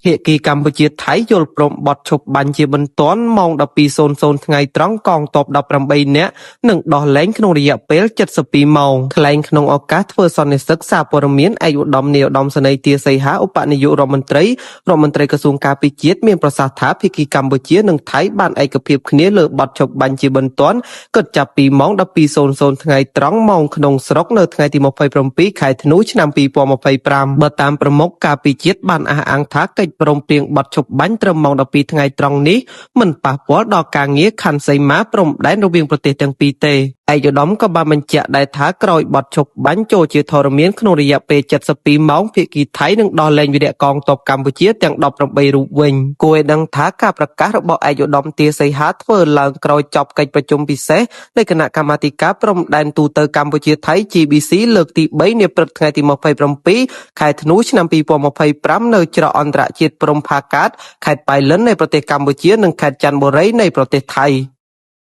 ភាគីកម្ពុជាថៃយល់ព្រមបទឈប់បាញ់ជាបន្ទាន់ម៉ោង 12:00 ថ្ងៃត្រង់កងទ័ព18នាក់នឹងដោះលែងក្នុងរយៈពេល72ម៉ោងថ្លែងក្នុងឱកាសធ្វើសន្និសីទសារព័ត៌មានឯកឧត្តមនាយឧត្តមសេនីយ៍ទាសីហាឧបនាយករដ្ឋមន្ត្រីក្រសួងការពារជាតិមានប្រសាសន៍ថាភាគីកម្ពុជានិងថៃបានឯកភាពគ្នាលើបទឈប់បាញ់ជាបន្ទាន់គិតចាប់ពីម៉ោង 12:00 ថ្ងៃត្រង់ម៉ោងក្នុងស្រុកនៅថ្ងៃទី27ខែធ្នូឆ្នាំ2025បើតាមប្រមុខការពារជាតិបានអះអាងថាកិច្ចព្រមព្រៀងបទឈប់បាញ់ត្រឹមម៉ោង 12 ថ្ងៃត្រង់នេះមិនប៉ះពាល់ដល់ការងារខណ្ឌសីមាព្រំដែនរវាងប្រទេសទាំងពីរទេឯកឧត្តមក៏បានបញ្ជាក់ដែរថាក្រោយបទឈប់បាញ់ចូលជាធរមានក្នុងរយៈពេល72ម៉ោងភាគីថៃនឹងដោះលែងវីរៈកងទ័ពកម្ពុជាទាំង18រូបវិញគួរឲ្យដឹងថាការប្រកាសរបស់ឯកឧត្តមទាសីហាធ្វើឡើងក្រោយចប់កិច្ចប្រជុំពិសេសនៃគណៈកម្មាធិការព្រំដែនទូតកម្ពុជាថៃ GBC លើកទី3នាព្រឹកថ្ងៃទី27ខែធ្នូឆ្នាំ2025នៅច្រកអន្តរជាតិព្រំផាកាតខេត្តប៉ៃលិននៃប្រទេសកម្ពុជានិងខេត្តចន្ទបុរីនៃប្រទេសថៃ